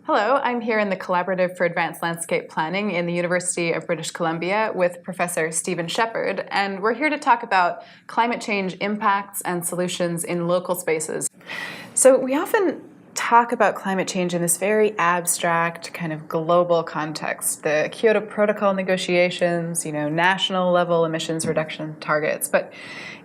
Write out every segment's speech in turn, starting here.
Hello, I'm here in the Collaborative for Advanced Landscape Planning in the University of British Columbia with Professor Stephen Sheppard, and we're here to talk about climate change impacts and solutions in local spaces. So we often talk about climate change in this very abstract kind of global context, the Kyoto Protocol negotiations, national level emissions reduction targets, but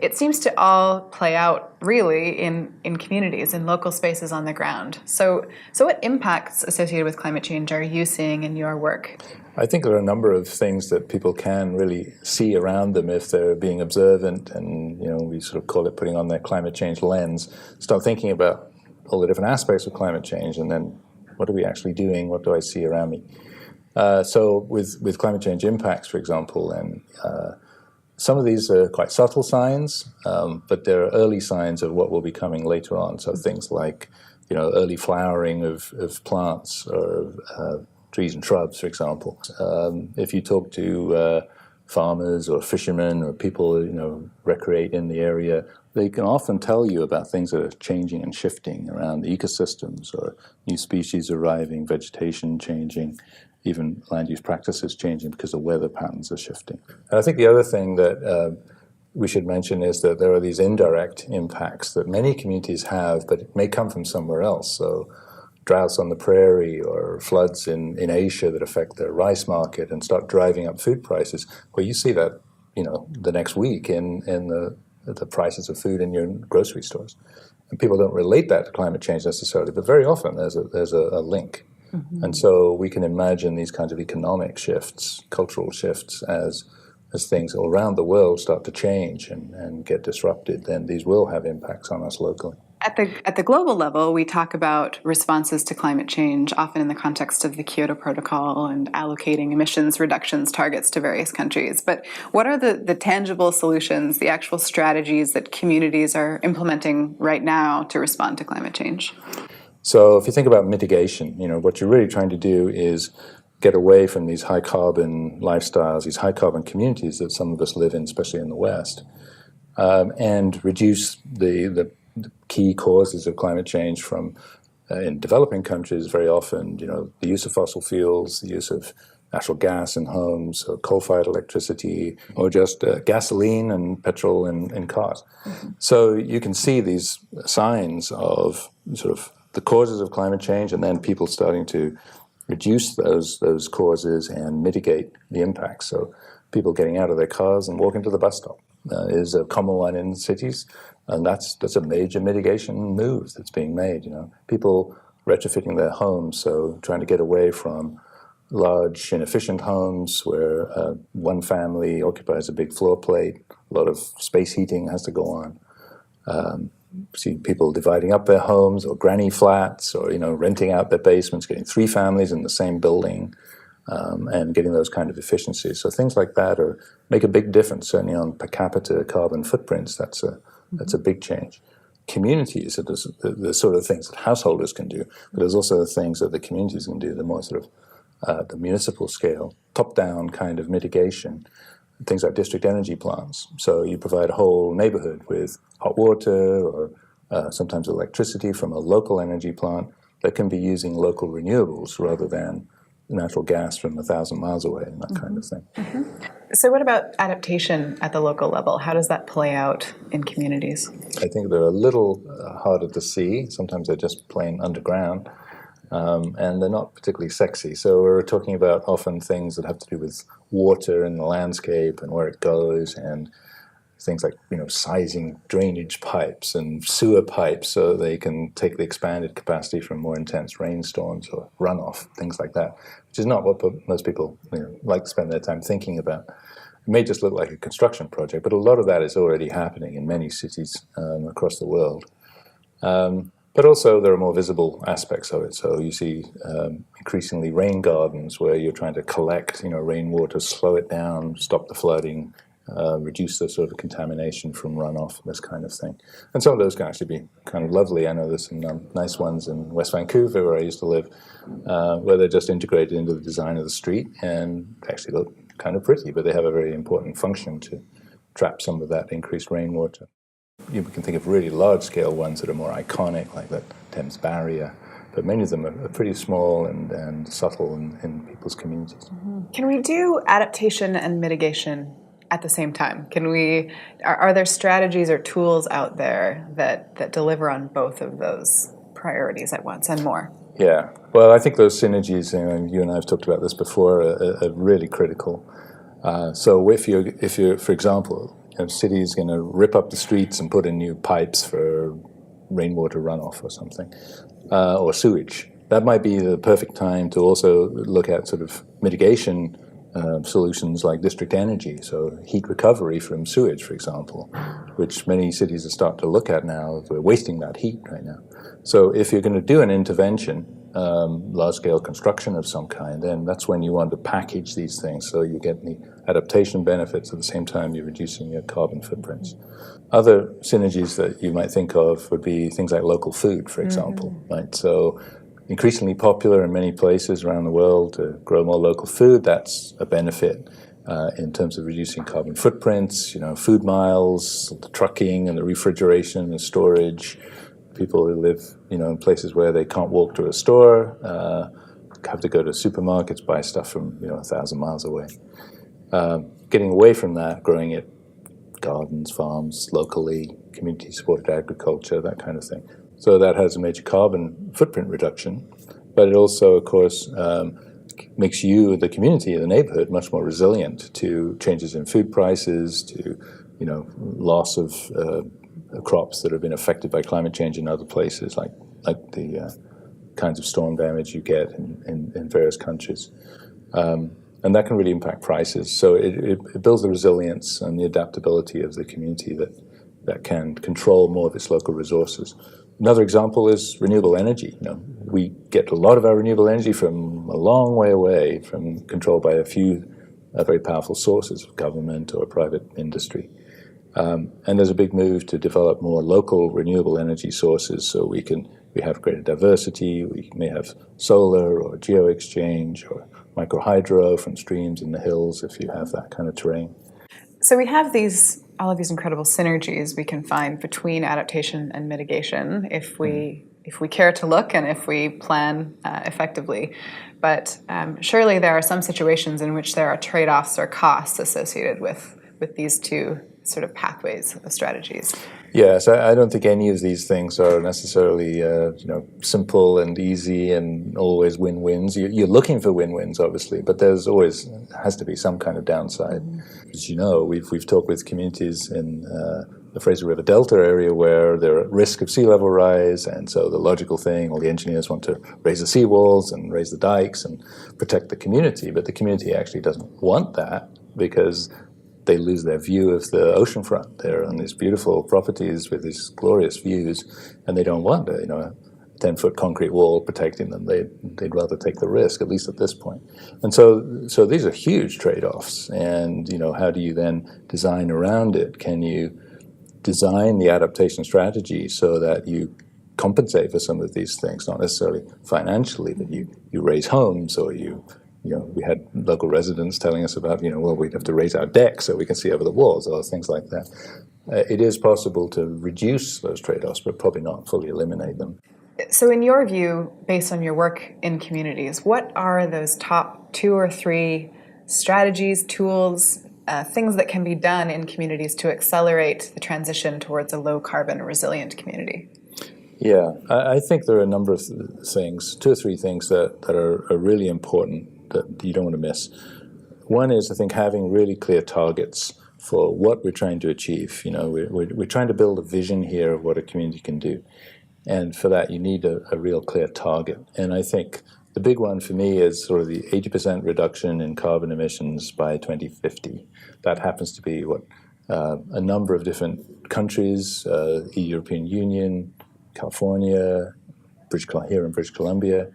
it seems to all play out really in communities, in local spaces on the ground. So what impacts associated with climate change are you seeing in your work? I think there are a number of things that people can really see around them if they're being observant, and we sort of call it putting on their climate change lens, start thinking about all the different aspects of climate change, and then what are we actually doing? What do I see around me? So with climate change impacts, for example, and some of these are quite subtle signs, but there are early signs of what will be coming later on. So things like, early flowering of plants or trees and shrubs, for example. If you talk to farmers or fishermen or people recreate in the area, they can often tell you about things that are changing and shifting around the ecosystems, or new species arriving, vegetation changing, even land use practices changing because the weather patterns are shifting. And I think the other thing that we should mention is that there are these indirect impacts that many communities have, but it may come from somewhere else. So droughts on the prairie or floods in Asia that affect the rice market and start driving up food prices. Well, you see that the next week in the prices of food in your grocery stores. And people don't relate that to climate change necessarily, but very often there's a link. Mm-hmm. And so we can imagine these kinds of economic shifts, cultural shifts, as things around the world start to change and get disrupted, then these will have impacts on us locally. At the global level, we talk about responses to climate change, often in the context of the Kyoto Protocol and allocating emissions reductions targets to various countries. But what are the tangible solutions, the actual strategies that communities are implementing right now to respond to climate change? So if you think about mitigation, what you're really trying to do is get away from these high carbon lifestyles, these high carbon communities that some of us live in, especially in the West, and reduce the key causes of climate change from, in developing countries, very often, the use of fossil fuels, the use of natural gas in homes, or coal-fired electricity, or just gasoline and petrol in cars. Mm-hmm. So you can see these signs of sort of the causes of climate change, and then people starting to reduce those causes and mitigate the impacts. So people getting out of their cars and walking to the bus stop is a common one in cities. And that's a major mitigation move that's being made. People retrofitting their homes, so trying to get away from large, inefficient homes where one family occupies a big floor plate. A lot of space heating has to go on. See people dividing up their homes, or granny flats, or renting out their basements, getting 3 families in the same building, and getting those kind of efficiencies. So things like that make a big difference, certainly on per capita carbon footprints. That's a big change. Communities are the sort of things that householders can do, but there's also the things that the communities can do, the more sort of the municipal scale, top-down kind of mitigation, things like district energy plants. So you provide a whole neighborhood with hot water or sometimes electricity from a local energy plant that can be using local renewables rather than natural gas from 1,000 miles away and that kind of thing. Mm-hmm. So what about adaptation at the local level? How does that play out in communities? I think they're a little harder to see. Sometimes they're just plain underground, and they're not particularly sexy. So we're talking about often things that have to do with water in the landscape and where it goes, and things like sizing drainage pipes and sewer pipes so they can take the expanded capacity from more intense rainstorms or runoff, things like that, which is not what most people like to spend their time thinking about. It may just look like a construction project, but a lot of that is already happening in many cities across the world. But also there are more visible aspects of it. So you see increasingly rain gardens where you're trying to collect rainwater, slow it down, stop the flooding, reduce the sort of contamination from runoff, this kind of thing. And some of those can actually be kind of lovely. I know there's some nice ones in West Vancouver, where I used to live, where they're just integrated into the design of the street and actually look kind of pretty, but they have a very important function to trap some of that increased rainwater. You can think of really large-scale ones that are more iconic, like the Thames Barrier but many of them are pretty small and subtle in people's communities. Can we do adaptation and mitigation at the same time? Are there strategies or tools out there that deliver on both of those priorities at once and more? Yeah, well, I think those synergies, you and I have talked about this before, are really critical. So if you're, for example, a city is going to rip up the streets and put in new pipes for rainwater runoff or something, or sewage, that might be the perfect time to also look at sort of mitigation solutions like district energy, so heat recovery from sewage, for example, which many cities are starting to look at now. We're wasting that heat right now. So if you're going to do an intervention, large-scale construction of some kind, then that's when you want to package these things so you get the adaptation benefits at the same time you're reducing your carbon footprints. Other synergies that you might think of would be things like local food, for example, right? So increasingly popular in many places around the world to grow more local food. That's a benefit in terms of reducing carbon footprints, food miles, the trucking and the refrigeration and storage. People who live, in places where they can't walk to a store, have to go to supermarkets, buy stuff from, 1,000 miles away. Getting away from that, growing it, gardens, farms, locally, community-supported agriculture, that kind of thing. So that has a major carbon footprint reduction, but it also, of course, makes you, the community, the neighborhood, much more resilient to changes in food prices, to, loss of crops that have been affected by climate change in other places, like the kinds of storm damage you get in various countries. And that can really impact prices. So it builds the resilience and the adaptability of the community that can control more of its local resources. Another example is renewable energy. We get a lot of our renewable energy from a long way away, from controlled by a few very powerful sources of government or private industry. And there's a big move to develop more local renewable energy sources so we have greater diversity. We may have solar or geo-exchange or microhydro from streams in the hills if you have that kind of terrain. So we have all of these incredible synergies we can find between adaptation and mitigation if we care to look and if we plan effectively. But surely there are some situations in which there are trade-offs or costs associated with these two sort of pathways of strategies. Yes, I don't think any of these things are necessarily simple and easy and always win-wins. You're looking for win-wins, obviously, but there's always has to be some kind of downside. As you know, we've talked with communities in the Fraser River Delta area where they're at risk of sea level rise, and so the logical thing, all the engineers want to raise the seawalls and raise the dikes and protect the community, but the community actually doesn't want that because they lose their view of the ocean front. They're on these beautiful properties with these glorious views, and they don't want a 10-foot concrete wall protecting them. They'd rather take the risk, at least at this point. And so these are huge trade-offs. And how do you then design around it? Can you design the adaptation strategy so that you compensate for some of these things, not necessarily financially, but you raise homes or we had local residents telling us about, we'd have to raise our deck so we can see over the walls or things like that. It is possible to reduce those trade-offs, but probably not fully eliminate them. So in your view, based on your work in communities, what are those top 2 or 3 strategies, tools, things that can be done in communities to accelerate the transition towards a low-carbon, resilient community? Yeah, I think there are a number of things, 2 or 3 things that are really important that you don't want to miss. One is, I think, having really clear targets for what we're trying to achieve. We're trying to build a vision here of what a community can do. And for that, you need a real clear target. And I think the big one for me is sort of the 80% reduction in carbon emissions by 2050. That happens to be what a number of different countries, the European Union, California, here in British Columbia,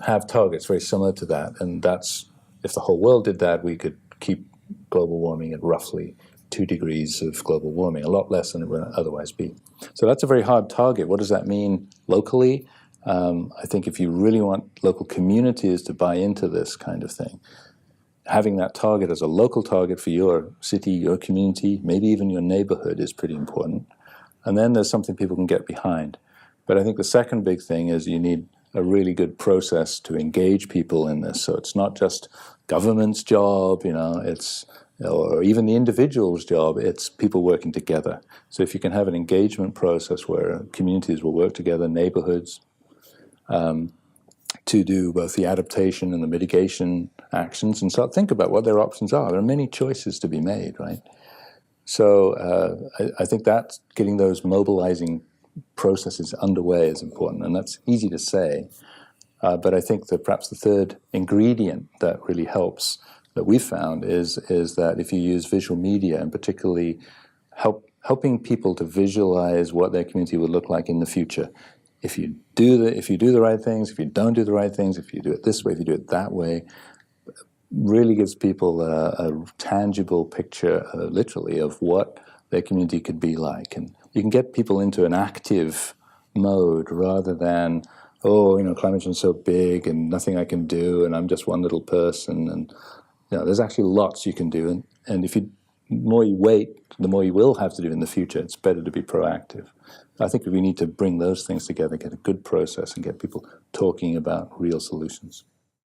have targets very similar to that. And that's, if the whole world did that, we could keep global warming at roughly 2 degrees of global warming, a lot less than it would otherwise be. So that's a very hard target. What does that mean locally? I think if you really want local communities to buy into this kind of thing, having that target as a local target for your city, your community, maybe even your neighborhood is pretty important. And then there's something people can get behind. But I think the second big thing is you need a really good process to engage people in this. So it's not just government's job, it's or even the individual's job, it's people working together. So if you can have an engagement process where communities will work together, neighborhoods, to do both the adaptation and the mitigation actions and start think about what their options are. There are many choices to be made, right? So I think that getting those mobilizing processes underway is important, and that's easy to say. But I think that perhaps the third ingredient that really helps that we've found is that if you use visual media, and particularly helping people to visualize what their community would look like in the future. If you do the right things, if you don't do the right things, if you do it this way, if you do it that way, really gives people a tangible picture, literally, of what their community could be like. And you can get people into an active mode rather than, climate change is so big and nothing I can do and I'm just one little person. And there's actually lots you can do. And if the more you wait, the more you will have to do in the future. It's better to be proactive. I think we need to bring those things together, get a good process, and get people talking about real solutions.